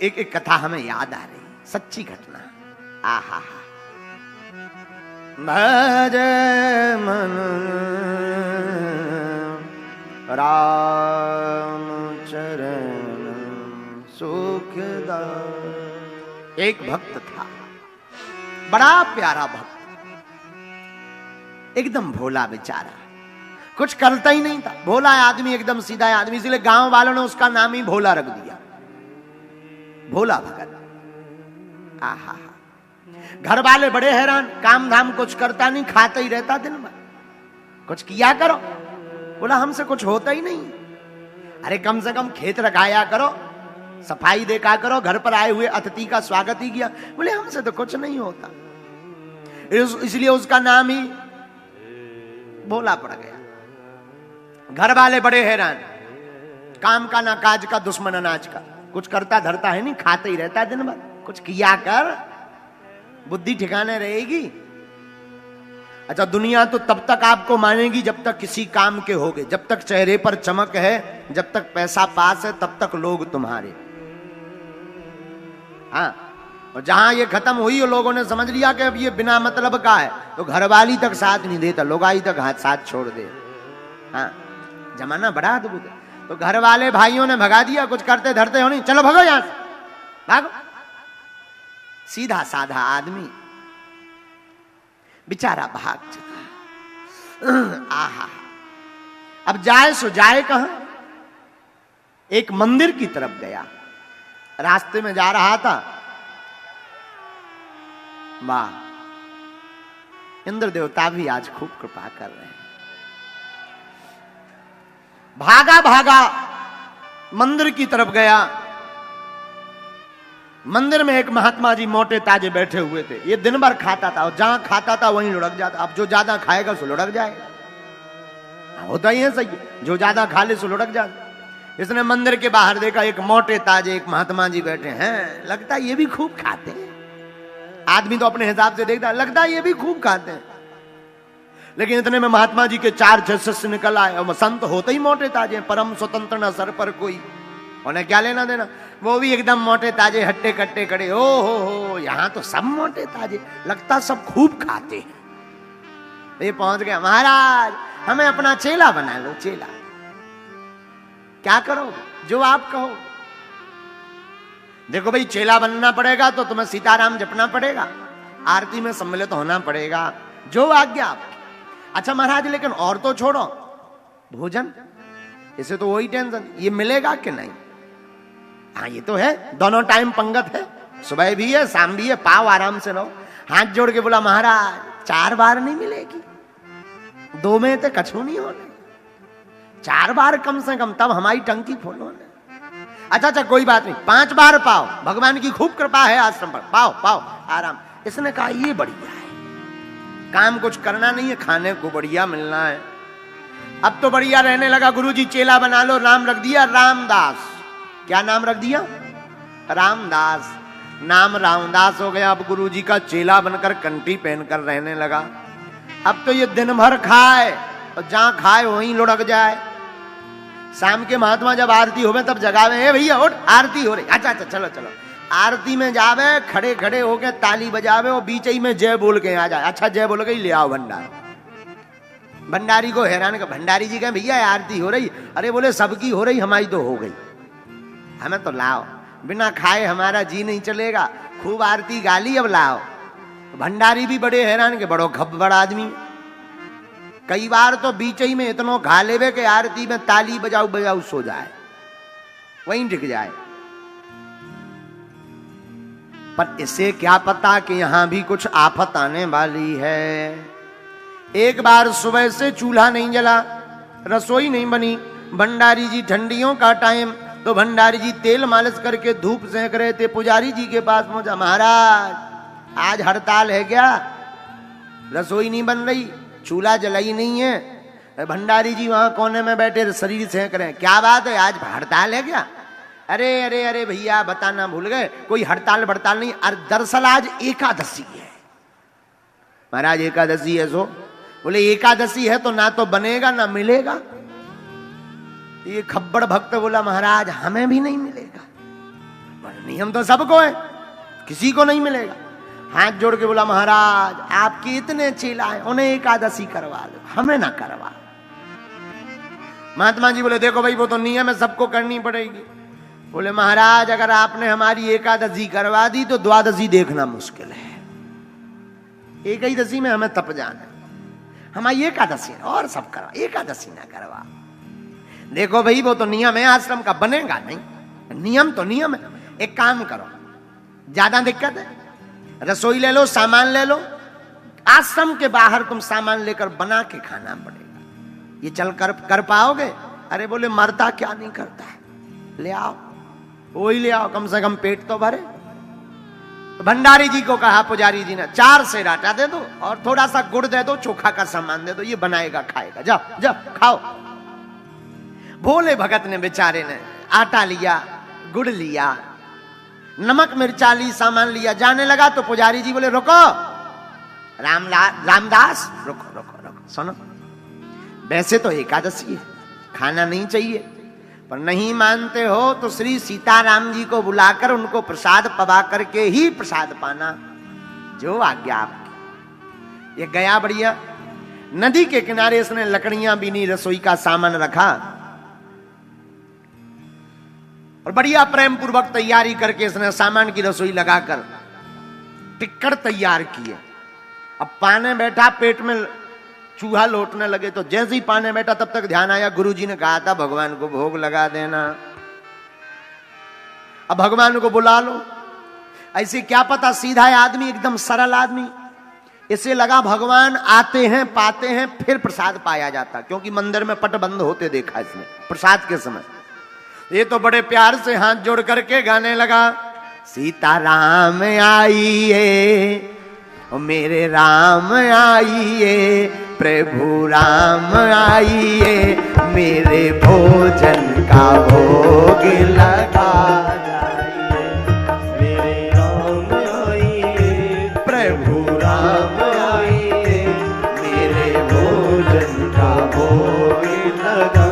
एक कथा हमें याद आ रही, सच्ची घटना। आहा, भज मन राम चरण सुखदायक। एक भक्त था, बड़ा प्यारा भक्त, एकदम भोला बेचारा, कुछ करता ही नहीं था, भोला आदमी, एकदम सीधा आदमी, इसलिए गांव वालों ने उसका नाम ही भोला रख दिया, भोला भगत। आहा, घर वाले बड़े हैरान, काम धाम कुछ करता नहीं, खाता ही रहता दिन भर, कुछ किया करो। बोला हमसे कुछ होता ही नहीं। अरे कम से कम खेत लगाया करो, सफाई देखा करो, घर पर आए हुए अतिथि का स्वागत ही किया। बोले हमसे तो कुछ नहीं होता, इसलिए उसका नाम ही भोला पड़ गया। घर वाले बड़े हैरान, काम का ना काज का, दुश्मन अनाज का, कुछ करता धरता है नहीं, खाते ही रहता दिन भर, कुछ किया कर, बुद्धि ठिकाने रहेगी। अच्छा, दुनिया तो तब तक आपको मानेगी जब तक किसी काम के होगे, जब तक चेहरे पर चमक है, जब तक पैसा पास है, तब तक लोग तुम्हारे। हाँ, और जहां ये खत्म हुई और लोगों ने समझ लिया कि अब ये बिना मतलब का है, तो घरवाली तक साथ नहीं देता, लोगाई तक हाथ साथ छोड़ दे। हाँ, जमाना बड़ा अद्भुत है। तो घर वाले भाइयों ने भगा दिया, कुछ करते धरते हो नहीं, चलो भगो यहां से, भागो। सीधा साधा आदमी बेचारा भाग चला। आहा, अब जाए सो जाए कहां? एक मंदिर की तरफ गया, रास्ते में जा रहा था, वाह, इंद्र देवता भी आज खूब कृपा कर रहे हैं। भागा भागा मंदिर की तरफ गया। मंदिर में एक महात्मा जी मोटे ताजे बैठे हुए थे। ये दिन भर खाता था और जहां खाता था वहीं लुढ़क जाता। अब जो ज्यादा खाएगा सो लुढ़क जाएगा, होता ही है सही, जो ज्यादा खा ले सो लुढ़क जाता। इसने मंदिर के बाहर देखा, एक मोटे ताजे एक महात्मा जी बैठे हैं, लगता है ये भी खूब खाते हैं। आदमी तो अपने हिसाब से देखता है, लगता है ये भी खूब खाते हैं। लेकिन इतने में महात्मा जी के 4-6 शिष्य निकल आए, और संत होते ही मोटे ताजे, परम स्वतंत्र न सर पर कोई, उन्हें क्या लेना देना, वो भी एकदम मोटे ताजे हट्टे कट्टे खड़े। ओ हो, यहां तो सब मोटे ताजे, लगता सब खूब खाते हैं। ये पहुंच गया, महाराज हमें अपना चेला बना लो, चेला। क्या करो, जो आप कहो। देखो भाई, चेला बनना पड़ेगा तो तुम्हें सीताराम जपना पड़ेगा, आरती में सम्मिलित होना पड़ेगा, जो आज्ञा आपकी। अच्छा महाराज, लेकिन और तो छोड़ो, भोजन, इसे तो वही टेंशन, ये मिलेगा कि नहीं? हाँ, ये तो है, दोनों टाइम पंगत है, सुबह भी है शाम भी है, पाओ आराम से रहो। हाथ जोड़ के बोला, महाराज 4 बार नहीं मिलेगी, 2 में तो कछु नहीं होने, 4 बार कम से कम, तब हमारी टंकी फुल होने। अच्छा, कोई बात नहीं, 5 बार पाओ, भगवान की खूब कृपा है आश्रम पर, पाओ पाओ आराम। इसने कहा ये बढ़िया है, काम कुछ करना नहीं है, खाने को बढ़िया मिलना है। अब तो बढ़िया रहने लगा। गुरुजी चेला बना लो, नाम रख दिया रामदास। क्या नाम रख दिया? रामदास। नाम रामदास हो गया। अब गुरुजी का चेला बनकर कंठी पहनकर रहने लगा। अब तो ये दिन भर खाए और जहां खाए वहीं लुढ़क जाए। शाम के महात्मा जब आरती होवे तब जगावे, हे भैया उठ, आरती हो रही। अच्छा चलो चलो। आरती में जावे, खड़े खड़े होके ताली बजावे और बीच ही में जय बोल के आ जाए। अच्छा, जय बोल के ले आओ भंडार। भंडारी को हैरान कर, भंडारी जी कहे भैया आरती हो रही। अरे बोले सबकी हो रही, हमारी तो हो गई, हमें तो लाओ, बिना खाए हमारा जी नहीं चलेगा, खूब आरती गाली, अब लाओ। भंडारी भी बड़े हैरान के, बड़ो खब्बड़ आदमी। कई बार तो बीच ही में इतनो खा लेवे के आरती में ताली बजाऊ बजाऊ सो जाए, वहीं टिक जाए। पर इसे क्या पता कि यहां भी कुछ आफत आने वाली है। एक बार सुबह से चूल्हा नहीं जला, रसोई नहीं बनी। भंडारी जी, ठंडियों का टाइम, तो भंडारी जी तेल मालिश करके धूप सेंक रहे थे। पुजारी जी के पास पहुंचा, महाराज आज हड़ताल है क्या? रसोई नहीं बन रही, चूल्हा जलाई नहीं है। भंडारी जी वहां कोने में बैठे शरीर सेंक रहे हैं। क्या बात है, आज हड़ताल है क्या? अरे अरे अरे भैया बताना भूल गए, कोई हड़ताल बड़ताल नहीं, दरअसल आज एकादशी है। महाराज एकादशी है सो? बोले एकादशी है तो ना तो बनेगा ना मिलेगा। ये खब्बड़ भक्त बोला महाराज हमें भी नहीं मिलेगा। पर नियम तो सबको है, किसी को नहीं मिलेगा। हाथ जोड़ के बोला महाराज आपके इतने चेला है, उन्हें एकादशी करवा दो, हमें ना करवा। महात्मा जी बोले देखो भाई वो तो नियम है, सबको करनी पड़ेगी। बोले महाराज अगर आपने हमारी एकादशी करवा दी तो द्वादशी देखना मुश्किल है, एक ही दशी में हमें तप जाना है, हमारी एकादशी और सब करवा, एकादशी ना करवा। देखो भाई वो तो नियम है आश्रम का, बनेगा नहीं, नियम तो नियम है। एक काम करो, ज्यादा दिक्कत है, रसोई ले लो, सामान ले लो, आश्रम के बाहर तुम सामान लेकर बना के खाना पड़ेगा। ये चल कर पाओगे? अरे बोले मरता क्या नहीं करता है, ले आओ, वही ले आओ, कम से कम पेट तो भरे। तो भंडारी जी को कहा पुजारी जी ने 4 सेर आटा दे दो और थोड़ा सा गुड़ दे दो, चोखा का सामान दे दो, ये बनाएगा खाएगा, जाओ जाओ खाओ। भोले भगत ने बेचारे ने आटा लिया, गुड़ लिया, नमक मिर्चा ली, सामान लिया, जाने लगा तो पुजारी जी बोले रुको रामदास, रुको रुको रुको, सुनो वैसे तो एकादशी है, खाना नहीं चाहिए, पर नहीं मानते हो तो श्री सीताराम जी को बुलाकर उनको प्रसाद पवा करके ही प्रसाद पाना, जो आज्ञा आपकी। ये गया बढ़िया, नदी के किनारे इसने लकड़ियां बीनी, रसोई का सामान रखा और बढ़िया प्रेम पूर्वक तैयारी करके इसने सामान की रसोई लगाकर टिक्कड़ तैयार किए। अब पाने बैठा, पेट में चूहा लौटने लगे, तो जैसे ही पाने बैठा तब तक ध्यान आया गुरुजी ने कहा था भगवान को भोग लगा देना, अब भगवान को बुला लो। ऐसे क्या पता सीधा आदमी, एकदम सरल आदमी, इसे लगा भगवान आते हैं पाते हैं फिर प्रसाद पाया जाता, क्योंकि मंदिर में पट बंद होते देखा इसने प्रसाद के समय। ये तो बड़े प्यार से हाथ जोड़ करके गाने लगा, सीताराम आइए ओ मेरे राम आइए, प्रभु राम आइए, मेरे भोजन का भोग लगा जाइए, मेरे राम आइए, प्रभु राम आइए, मेरे भोजन का भोग लगा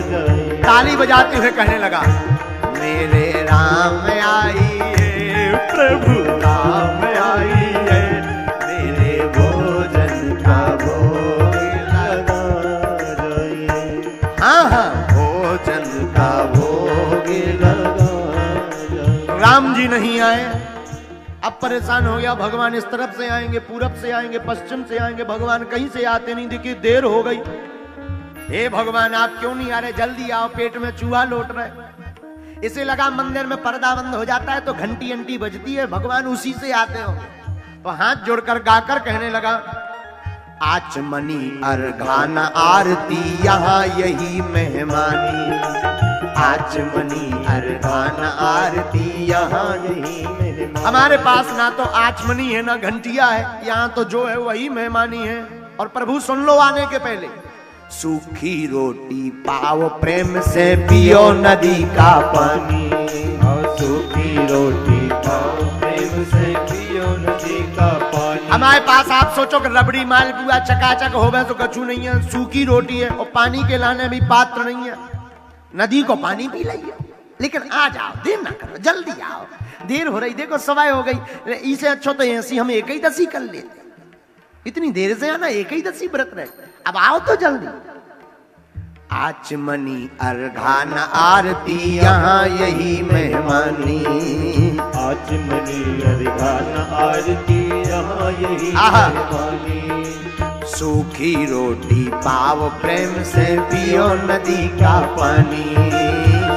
जाइए। ताली बजाते हुए कहने लगा, मेरे राम आइए, प्रभु राम आइए, राम जी नहीं आए। अब परेशान हो गया, भगवान इस तरफ से आएंगे, पूरब से आएंगे, पश्चिम से आएंगे, भगवान कहीं से आते नहीं दिखे, देर हो गई। हे भगवान आप क्यों नहीं आ रहे, जल्दी आओ, पेट में चूहा लौट रहे। इसे लगा मंदिर में पर्दा बंद हो जाता है तो घंटी अंटी बजती है, भगवान उसी से आते हो। तो हाथ जोड़कर गाकर कहने लगा, आचमनी अर्घान आरती यहाँ यही मेहमानी, आचमनी अर्घान आरती यहाँ यही मेहमानी। हमारे पास ना तो आचमनी है ना घंटिया है, यहाँ तो जो है वही मेहमानी है। और प्रभु सुन लो आने के पहले, सूखी रोटी पाओ प्रेम से पियो नदी का पानी, सूखी रोटी पाओ प्रेम से पियो नदी का पानी। हमारे पास आप सोचो कि रबड़ी मालपुआ चकाचक होवे तो कछु नहीं है, सूखी रोटी है और पानी के लाने भी पात्र नहीं है, नदी को पानी पी लिया। लेकिन आ जाओ, देर ना करो, जल्दी आओ, देर हो रही, देखो सवाई हो गई, इसे अच्छा तो ऐसी हम एक ही दसी कर लेते, इतनी देर से आना, एक ही दसी व्रत रहे, अब आओ तो जल्दी। आचमनी अर्घान आरती यहाँ यही मेहमानी, आचमनी अर्घान आरती यहाँ यही मेहमानी, सूखी रोटी पाव प्रेम से पियो नदी का पानी,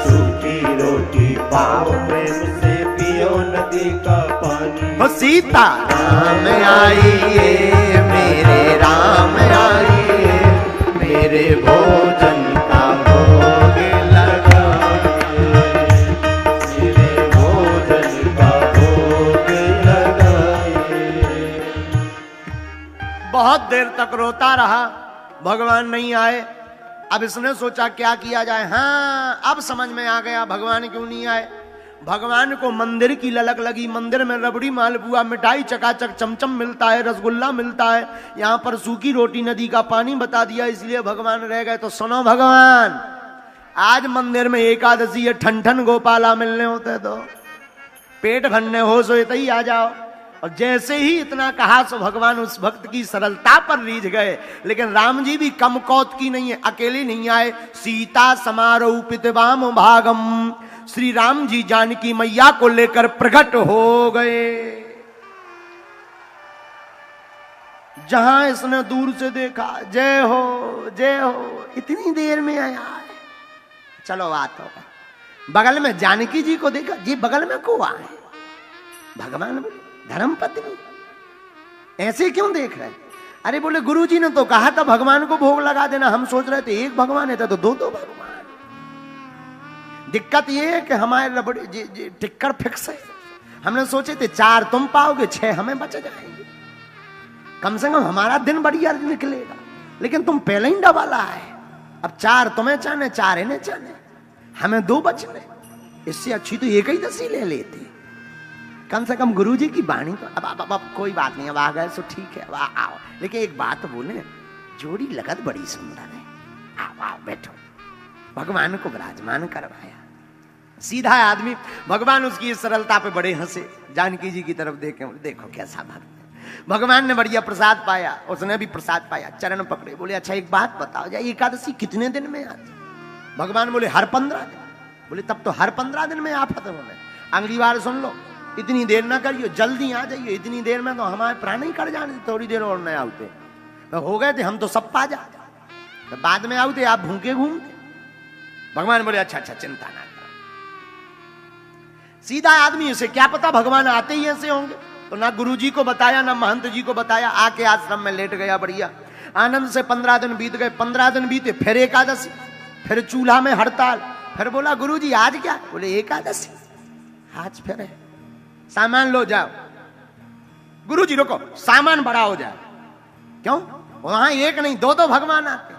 सूखी रोटी पाव प्रेम से पियो नदी का पानी। हो सीता राम आइए, मेरे राम आइए, मेरे भोजन का भोग लगा, मेरे भोजन का भोग लगा। बहुत देर तक रोता रहा, भगवान नहीं आए। अब इसने सोचा क्या किया जाए। हाँ अब समझ में आ गया भगवान क्यों नहीं आए। भगवान को मंदिर की ललक लगी, मंदिर में रबड़ी मालपुआ मिठाई चकाचक चमचम मिलता है, रसगुल्ला मिलता है, यहाँ पर सूखी रोटी नदी का पानी बता दिया, इसलिए भगवान रह गए। तो सुनो भगवान, आज मंदिर में एकादशी है, ठन ठन गोपाला मिलने होते तो पेट भरने हो सो इतनी आ जाओ। और जैसे ही इतना कहा सो भगवान उस भक्त की सरलता पर रीझ गए। लेकिन राम जी भी कम कौत की नहीं है, अकेले नहीं आए। सीता समारोपित वाम भागम, श्री राम जी जानकी मैया को लेकर प्रकट हो गए। जहां इसने दूर से देखा, जय हो जय हो, इतनी देर में आया है, चलो बात हो। बगल में जानकी जी को देखा, जी बगल में को आए भगवान बोले धर्मपत्नी, ऐसे क्यों देख रहे? अरे बोले गुरुजी ने तो कहा था भगवान को भोग लगा देना, हम सोच रहे थे एक भगवान है तो दो भगवान। दिक्कत ये है कि हमारे रबड़ी टिक्कर फिक्स है। हमने सोचे थे 4 तुम पाओगे, 6 हमें बच जाएंगे, कम से कम हमारा दिन बढ़िया निकलेगा। लेकिन तुम पहले ही डबल आए, अब 4 तुम्हें चाहने 4 इन्हें चाहने, हमें 2 बच गए। इससे अच्छी तो एक ही दसी ले लेते, कम से कम गुरुजी की वाणी तो। अब कोई बात नहीं, अब आ गए सो ठीक है, अब आओ। लेकिन एक बात बोले, जोड़ी लगत बड़ी सुंदर है, आओ आओ बैठो। भगवान को विराजमान करवाया। सीधा आदमी, भगवान उसकी सरलता पे बड़े हंसे। जानकी जी की तरफ देखे, देखो कैसा भक्त। भगवान ने बढ़िया प्रसाद पाया, उसने भी प्रसाद पाया, चरण पकड़े, बोले अच्छा एक बात बताओ, जाए एकादशी कितने दिन में आती? भगवान बोले हर 15 दिन। बोले तब तो हर 15 दिन में आफत होने, अगली बार सुन लो, इतनी देर ना करियो, जल्दी आ जाइए, इतनी देर में तो हमारे प्राण ही कट जाने, थोड़ी देर और नहीं आते तो हो गए थे हम तो सब पा जाते, तो बाद में आते आप भूखे घूमते। भगवान बोले अच्छा अच्छा चिंता ना करो। सीधा आदमी, उसे क्या पता भगवान आते ही ऐसे होंगे, तो ना गुरुजी को बताया ना महंत जी को बताया, आके आश्रम में लेट गया बढ़िया आनंद से। 15 दिन बीत गए, 15 दिन बीते, फिर एकादशी, फिर चूल्हा में हड़ताल। फिर बोला गुरुजी आज क्या? बोले एकादशी, आज फिर है, सामान लो जाओ। गुरुजी रुको, सामान बड़ा हो जाए। क्यों? वहां एक नहीं 2 भगवान आते।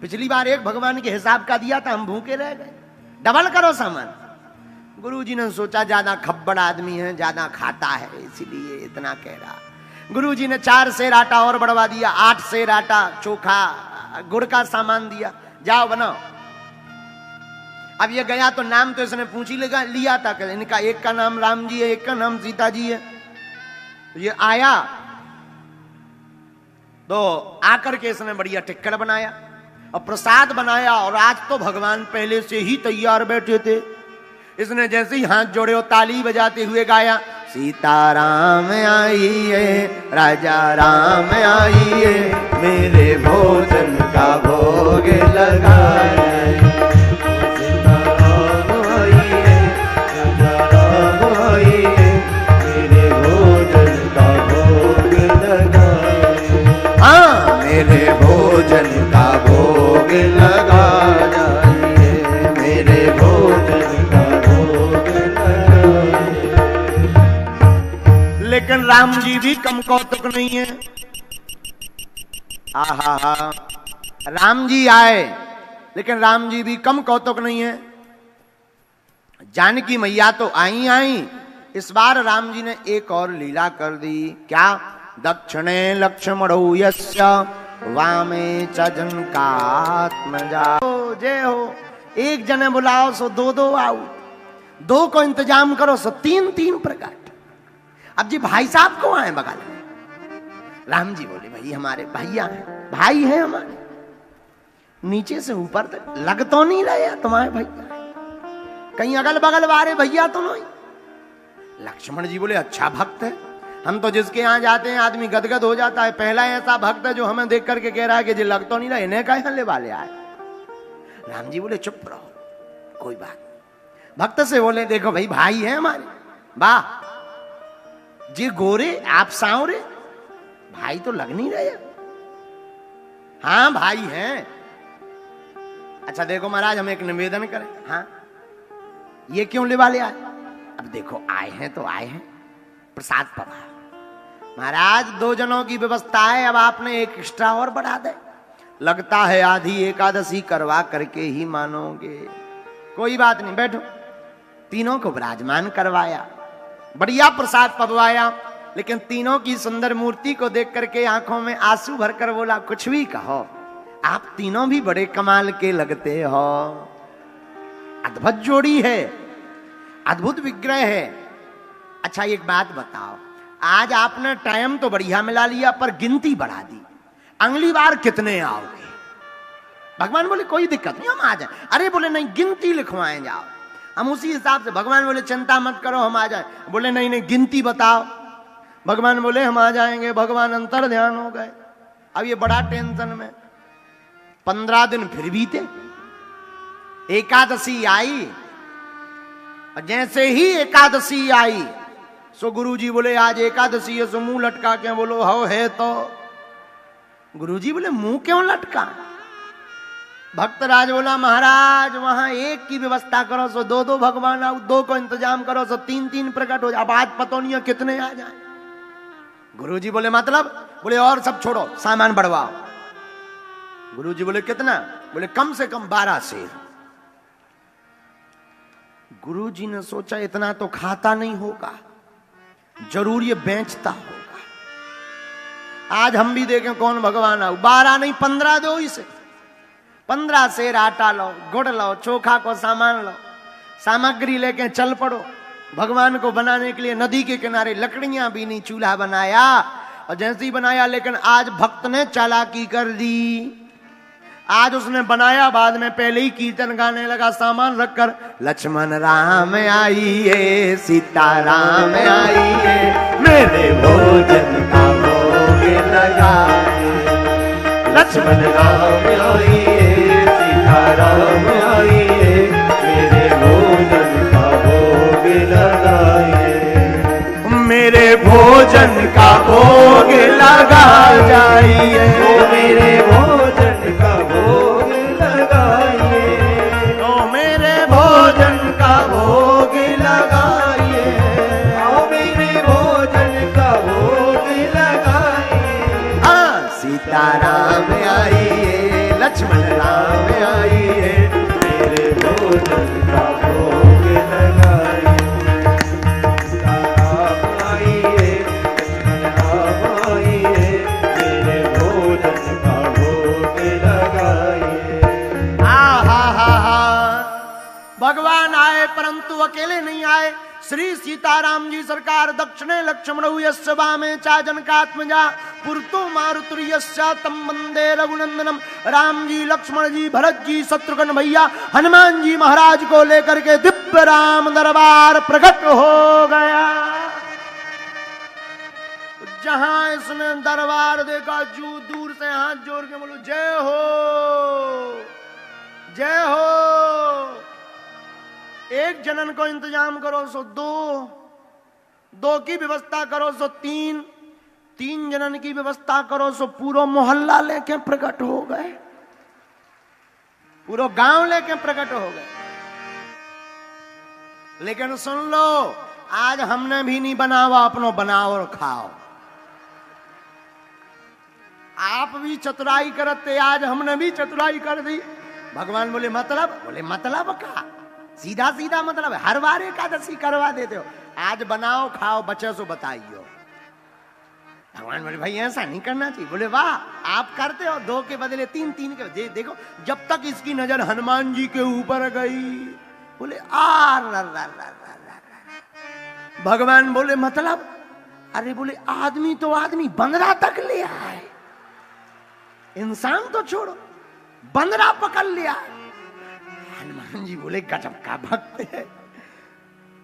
पिछली बार एक भगवान के हिसाब का दिया था, हम भूखे रह गए, डबल करो सामान। गुरुजी ने सोचा ज्यादा खब्बड़ आदमी है, ज्यादा खाता है, इसीलिए इतना कह रहा। गुरुजी ने 4 सेर आटा और बढ़वा दिया, 8 सेर आटा, चोखा, गुड़ का सामान दिया, जाओ बनाओ। अब ये गया तो नाम तो इसने पूछ ही लिया था कि इनका एक का नाम राम जी है, एक का नाम सीता जी है। तो ये आया तो आकर के इसने बढ़िया टिक्कर बनाया और प्रसाद बनाया। और आज तो भगवान पहले से ही तैयार बैठे थे। इसने जैसे ही हाथ जोड़े और ताली बजाते हुए गाया, सीताराम आई है, राजा राम आई है, मेरे भोजन का भोग लगाए। मेरे भोजन का भोग लगा जाइए, मेरे भोजन का भोग लगा। लेकिन राम जी भी कम कौतुक नहीं है। आहा, राम जी आए, लेकिन राम जी भी कम कौतुक नहीं है। जानकी मैया तो आई आई, इस बार राम जी ने एक और लीला कर दी। क्या? दक्षिणे लक्ष्मणो यस्य वामे च जनकात्मजा। जय हो, एक जने बुलाओ सो 2 आओ, 2 को इंतजाम करो सो 3 प्रकट। अब जी भाई साहब को आए बगल में। राम जी बोले भाई हमारे भैया हैं, भाई हैं हमारे, नीचे से ऊपर तक लग तो नहीं रहे तुम्हारे भैया, कहीं अगल बगल वाले भैया तो नहीं। लक्ष्मण जी बोले अच्छा भक्त है, हम तो जिसके यहाँ जाते हैं आदमी गदगद हो जाता है। पहला ऐसा भक्त है जो हमें देख करके कह रहा है कि जी लग तो नहीं रहा, इन्हें कहीं हल्ले वाले आए। राम जी बोले चुप रहो, कोई बात। भक्त से बोले देखो भाई भाई है हमारे, वाह जी गोरे आप सांवरे, भाई तो लग नहीं रहे। हाँ भाई हैं। अच्छा देखो महाराज हम एक निवेदन करें। हाँ ये क्यों ले वाले आए? अब देखो आए हैं तो आए हैं, प्रसाद पड़ा महाराज, 2 जनों की व्यवस्था है, अब आपने एक एक्स्ट्रा और बढ़ा दे। लगता है आधी एकादशी करवा करके ही मानोगे। कोई बात नहीं, बैठो। तीनों को विराजमान करवाया, बढ़िया प्रसाद पकवाया। लेकिन तीनों की सुंदर मूर्ति को देख करके आंखों में आंसू भरकर बोला कुछ भी कहो, आप तीनों भी बड़े कमाल के लगते हो। अद्भुत जोड़ी है, अद्भुत विग्रह है। अच्छा एक बात बताओ, आज आपने टाइम तो बढ़िया मिला लिया पर गिनती बढ़ा दी, अगली बार कितने आओगे? भगवान बोले कोई दिक्कत नहीं, हम आ जाए। अरे बोले नहीं, गिनती लिखवाएं जाओ, हम उसी हिसाब से। भगवान बोले चिंता मत करो, हम आ जाए। बोले नहीं नहीं, गिनती बताओ। भगवान बोले हम आ जाएंगे। भगवान अंतर ध्यान हो गए। अब ये बड़ा टेंशन में। 15 दिन फिर बीते, एकादशी आई, और जैसे ही एकादशी आई सो गुरुजी बोले आज एकादशी है, सो मुंह लटका के बोलो हो है। तो गुरुजी बोले मुंह क्यों लटका? भक्तराज बोला महाराज वहां एक की व्यवस्था करो सो 2-2 भगवान आओ, 2 को इंतजाम करो सो 3-3 प्रकट हो जाए। अब आज पता नहीं है कितने आ जाए। गुरुजी बोले मतलब? बोले और सब छोड़ो, सामान बढ़वाओ। गुरुजी बोले कितना? बोले कम से कम 12 शेर। गुरुजी ने सोचा इतना तो खाता नहीं होगा, जरूर ये बेचता होगा। आज हम भी देखें कौन भगवान आओ। 12 नहीं 15 दो इसे। 15 शेर आटा लो, गुड़ लो, चोखा को सामान लो, सामग्री लेके चल पड़ो। भगवान को बनाने के लिए नदी के किनारे लकड़ियां भी नहीं, चूल्हा बनाया। और जैसे ही बनाया, लेकिन आज भक्त ने चालाकी कर दी। आज उसने बनाया, बाद में पहले ही कीर्तन गाने लगा सामान रखकर। लक्ष्मण राम आइए, सीता राम आइए, मेरे भोजन का भोग लगाए। लक्ष्मण राम आइए, सीता राम आइए, मेरे भोजन का भोग लगाइए। मेरे भोजन का भोग लगा जाइए, मेरे भोजन का भोग लगाइए, ओ मेरे भोजन का भोग लगाइए, ओ मेरे भोजन का भोग लगाइए। हाँ, सीता राम आइए, लक्ष्मण राम आइए, मेरे भोजन का भोग लगाइए। सीता राम आइए, लक्ष्मण राम आइए, मेरे भोजन का भोग लगाइए। भगवान आए परंतु अकेले नहीं आए। श्री सीताराम जी सरकार दक्षिणे लक्ष्मण यस्य वामे चा जनकात्मजा पुरतो मारुतुर्यस्य तम वंदे रघुनंदनम। राम जी, लक्ष्मण जी, भरत जी, शत्रुघ्न भैया, हनुमान जी महाराज को लेकर के दिव्य राम दरबार प्रकट हो गया। जहां इसने दरबार देखा, जू दूर से हाथ जोड़ के बोलो जय हो, जय हो। एक जनन को इंतजाम करो सो 2 की व्यवस्था करो सो 3 जनन की व्यवस्था करो सो पूरा मोहल्ला लेके प्रकट हो गए, पूरा गांव लेके प्रकट हो गए। लेकिन सुन लो, आज हमने भी नहीं बनावा, अपनो बनाओ और खाओ। आप भी चतुराई करते, आज हमने भी चतुराई कर दी। भगवान बोले मतलब? बोले मतलब का सीधा सीधा मतलब है, हर बार एकादशी करवा देते हो, आज बनाओ खाओ, बचे सो बताइयो। भगवान बोले भाई ऐसा नहीं करना चाहिए। बोले वाह, आप करते हो 2 के बदले 3 के। देखो जब तक इसकी नजर हनुमान जी के ऊपर गई, बोले भगवान बोले मतलब? अरे बोले आदमी तो आदमी बंदरा तक ले आए, इंसान तो छोड़ो, बंदरा पकड़ लिया। हनुमान जी बोले गजब का भक्त है।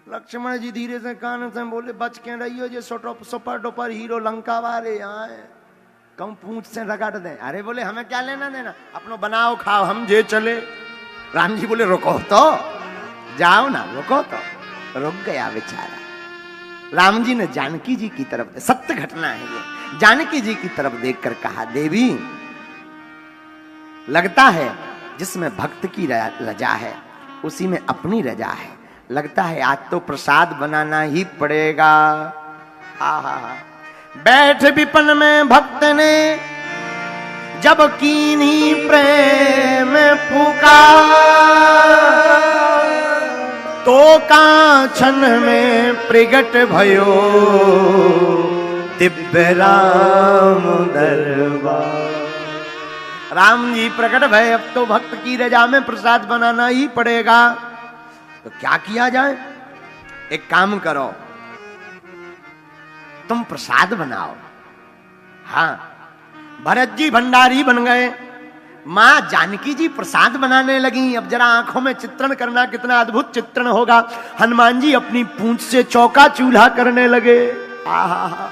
लक्ष्मण जी धीरे से कान से बोले बच के रहियो, जो सुपर डुपर हीरो लंका वाले आए, कम पूंछ से रगड़ दे। अरे बोले हमें क्या लेना देना, अपनो बनाओ खाओ, हम जे चले। राम जी बोले रुको तो, जाओ ना, रुको तो। रुक गया बेचारा। राम जी ने जानकी जी की तरफ, सत्य घटना है ये, जानकी जी की तरफ देखकर कहा देवी, लगता है जिसमें भक्त की रजा है उसी में अपनी रजा है। लगता है आज तो प्रसाद बनाना ही पड़ेगा। आहा, बैठ विपन में भक्त ने जब कीन्ही प्रेम फूका, तो कांचन में प्रगट भयो दिव्य राम दरबार। राम जी प्रकट भय, अब तो भक्त की रजा में प्रसाद बनाना ही पड़ेगा। तो क्या किया जाए? एक काम करो, तुम प्रसाद बनाओ। हाँ, भरत जी भंडारी बन गए, मां जानकी जी प्रसाद बनाने लगी। अब जरा आंखों में चित्रण करना, कितना अद्भुत चित्रण होगा। हनुमान जी अपनी पूंछ से चौका चूल्हा करने लगे। आहा,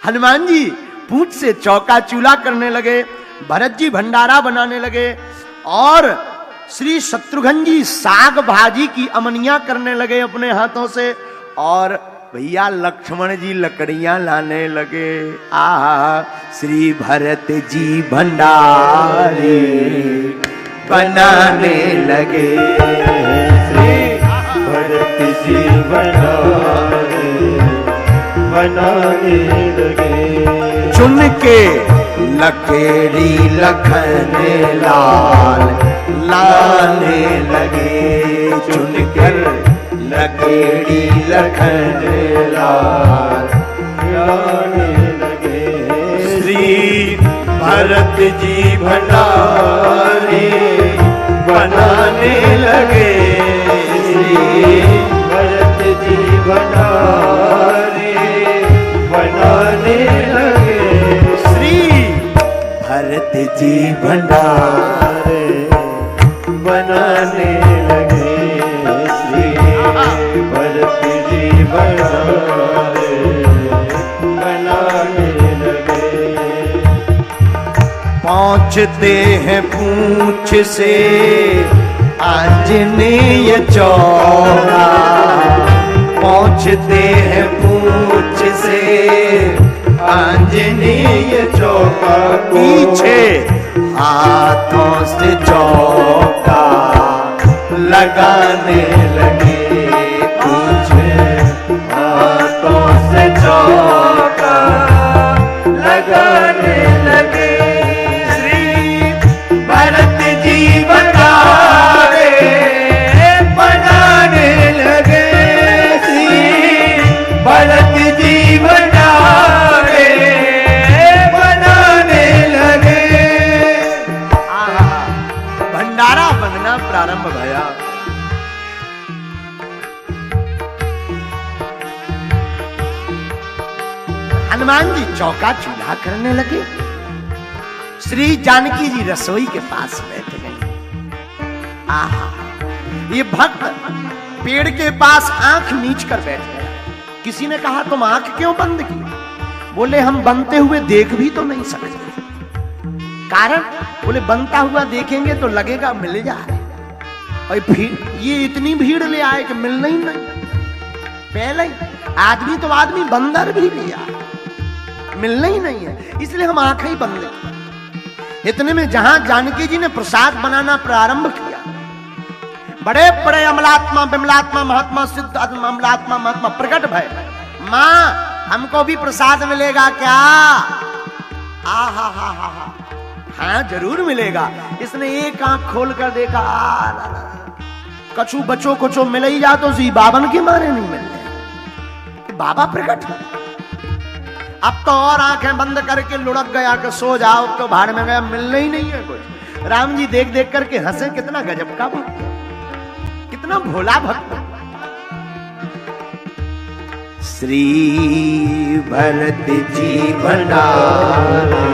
हनुमान जी पूंछ से चौका चूल्हा करने लगे, भरत जी भंडारा बनाने लगे, और श्री शत्रुघ्न जी साग भाजी की अमनिया करने लगे अपने हाथों से, और भैया लक्ष्मण जी लकड़ियां लाने लगे। आहा, श्री भरत जी भंडारे बनाने लगे, श्री भरत जी भंडारे बनाने लगे। चुन के लकड़ी लखन लाल लाने लगे, चुनकर लकड़ी लखन लाल लाने लगे। श्री भरत जी भंडारे बनाने लगे, श्री भरत जी भंडारे बनाने लगे। श्री भरत जी भंडारे बनाने लगे, श्री भरत जी भंडारे बनाने लगे। पहुंचते हैं पूंछ से आंजनेय चौरा, पहुंचते हैं पूंछ से आंजनेय चौका, पीछे हाथों से चौका लगाने लगे, पीछे हाथों से चौका लगाने लगे। श्री भरत जी भंडारे बनाने लगे, श्री भरत जी भंडारे बनाने लगे। भंडारा बनना प्रारंभ भया। हनुमान जी चौका चूल्हा करने लगे, श्री जानकी जी रसोई के पास बैठ गई। आहा, ये भक्त पेड़ के पास आंख नीच कर बैठ गया। किसी ने कहा तुम आंख क्यों बंद की? बोले हम बनते हुए देख भी तो नहीं सकते। कारण बोले बनता हुआ देखेंगे तो लगेगा मिल जाए, और फिर ये इतनी भीड़ ले आए कि मिलना ही नहीं। पहले ही आदमी तो आदमी, बंदर भी लिया, मिलना ही नहीं है, इसलिए हम आंखें ही बंद की। इतने में जहां जानकी जी ने प्रसाद बनाना प्रारंभ किया, बड़े बड़े अमलात्मा विमलात्मा महात्मा सिद्ध अमलात्मा महात्मा प्रकट भय। मां हमको भी प्रसाद मिलेगा क्या? आहा हा हा हा, हाँ जरूर मिलेगा। इसने एक आंख खोल कर देखा, कछु बचो कुछो मिल ही जा तो सी बाबन के मारे नहीं मिल रहे, बाबा प्रकट है। अब तो और आंखें बंद करके लुढ़क गया कि सो जाओ, तो भाड़ में गया, मिलना ही नहीं है कुछ। राम जी देख देख करके हंसे, कितना गजब का भक्त, कितना भोला भक्त। श्री भरत जी भंडारे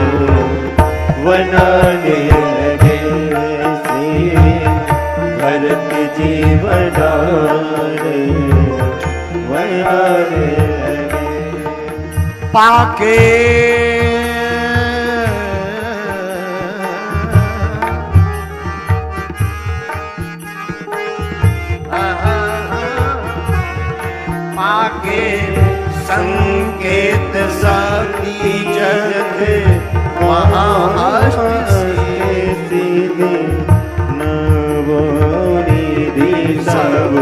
बनाने लगे, श्री भरत जी भंडारे बनाने लगे। पाके पाके संकेत शक्ति जगत वहाँ सीधे नवोनिधि सब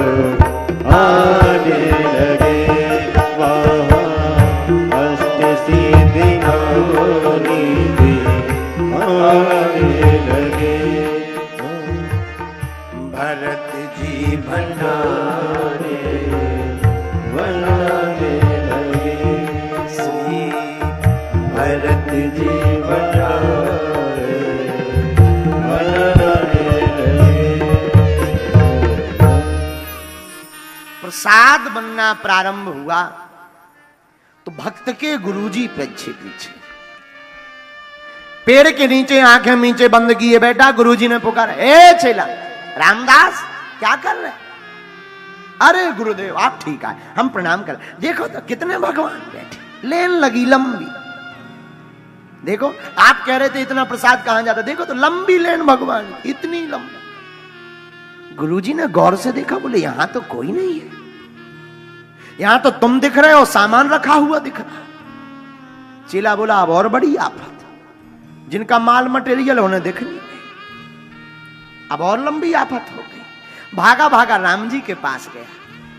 आने लगे, वहाँ अष्ट सिद्धि नवोनिधि आने लगे। भरत जी भंडारे बनाने लगे, श्री भरत जी भंडारे बनाने लगे। प्रसाद बनना प्रारंभ हुआ। तो भक्त के गुरुजी पीछे पीछे पेड़ के नीचे आंखें नीचे बंद किए बैठा। गुरुजी ने पुकारा, ए चेला रामदास क्या कर रहे? अरे गुरुदेव आप ठीक आए, हम प्रणाम कर। देखो तो कितने भगवान बैठे, लेन लगी लंबी। देखो आप कह रहे थे इतना प्रसाद कहां जाता, देखो तो लंबी लेन भगवान, इतनी लंबी। गुरुजी ने गौर से देखा, बोले यहां तो कोई नहीं है, यहां तो तुम दिख रहे हो, सामान रखा हुआ दिख रहा। चेला बोला अब और बड़ी आफत, जिनका माल मटेरियल उन्हें दिख नहीं, अब और लंबी आफत हो गई। भागा भागा राम जी के पास गया,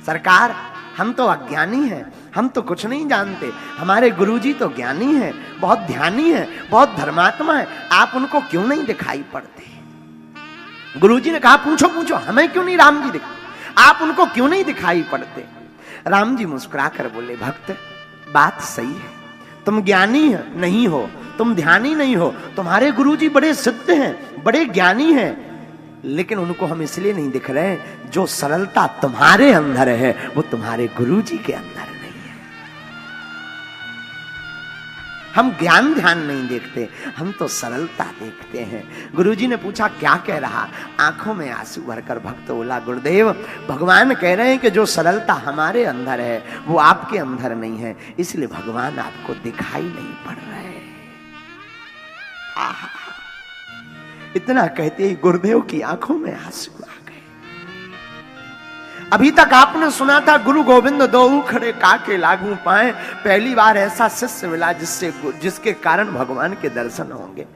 सरकार हम तो अज्ञानी हैं, हम तो कुछ नहीं जानते, हमारे गुरुजी तो ज्ञानी हैं, बहुत ध्यानी हैं, बहुत धर्मात्मा है, आप उनको क्यों नहीं दिखाई पड़ते? गुरुजी ने कहा पूछो पूछो, हमें क्यों नहीं राम जी दिख, आप उनको क्यों नहीं दिखाई पड़ते? राम जी मुस्कुरा कर बोले, भक्त बात सही है, तुम ज्ञानी नहीं हो, तुम ध्यानी नहीं हो, तुम्हारे गुरुजी बड़े सिद्ध हैं, बड़े ज्ञानी हैं, लेकिन उनको हम इसलिए नहीं दिख रहे हैं, जो सरलता तुम्हारे अंदर है वो तुम्हारे गुरुजी के अंदर नहीं है। हम ज्ञान ध्यान नहीं देखते, हम तो सरलता देखते हैं। गुरुजी ने पूछा क्या कह रहा? आंखों में आंसू भरकर भक्त बोला, गुरुदेव भगवान कह रहे हैं कि जो सरलता हमारे अंदर है वो आपके अंदर नहीं है, इसलिए भगवान आपको दिखाई नहीं पड़ रहे। आहा, इतना कहते ही गुरुदेव की आंखों में आंसू आ गए। अभी तक आपने सुना था गुरु गोविंद दो खड़े काके लागू पाए, पहली बार ऐसा शिष्य मिला जिसके कारण भगवान के दर्शन होंगे।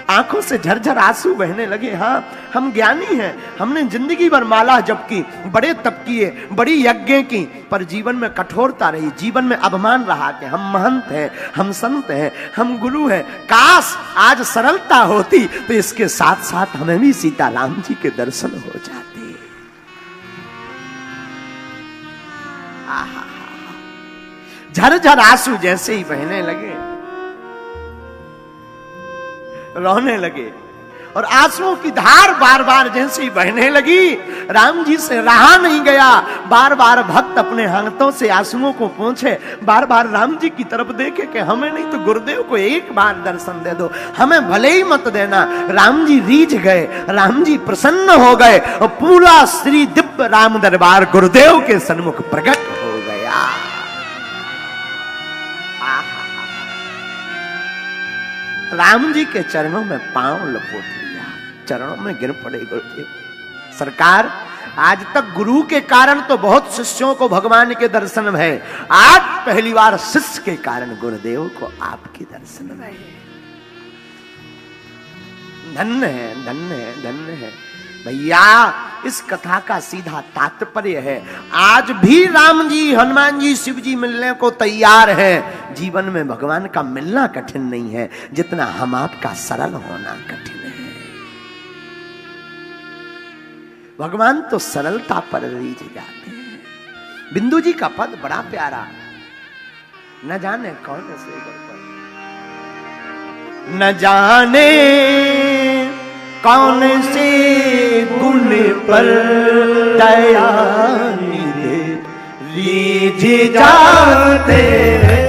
आंखों से झरझर आंसू बहने लगे। हाँ हम ज्ञानी हैं, हमने जिंदगी भर माला जप की, बड़े तप किए, बड़ी यज्ञ की, पर जीवन में कठोरता रही, जीवन में अभिमान रहा कि हम महंत हैं, हम संत हैं, हम गुरु हैं। काश आज सरलता होती तो इसके साथ साथ हमें भी सीताराम जी के दर्शन हो जाते। झरझर आंसू जैसे ही बहने लगे, रोने लगे, और आंसुओं की धार बार बार जैसे ही बहने लगी, राम जी से रहा नहीं गया। बार बार भक्त अपने हाथों से आंसुओं को पोंछे, बार बार राम जी की तरफ देखे कि हमें नहीं तो गुरुदेव को एक बार दर्शन दे दो, हमें भले ही मत देना। राम जी रीझ गए, राम जी प्रसन्न हो गए, और पूरा श्री दिव्य राम दरबार गुरुदेव के सन्मुख प्रकट हो गया। राम जी के चरणों में पांव लपोट लिया, चरणों में गिर पड़े गुरुदेव। सरकार आज तक गुरु के कारण तो बहुत शिष्यों को भगवान के दर्शन भय, आज पहली बार शिष्य के कारण गुरुदेव को आपके दर्शन भय। धन्य है, धन्य है, धन्य है भैया। इस कथा का सीधा तात्पर्य है, आज भी राम जी, हनुमान जी, शिव जी मिलने को तैयार हैं। जीवन में भगवान का मिलना कठिन नहीं है, जितना हम आपका सरल होना कठिन है। भगवान तो सरलता पर रीझ जाते हैं। बिंदु जी का पद बड़ा प्यारा, न जाने कौन से गुण पर, न जाने कौन से गुण पर दया निधे रीझ जाते हैं।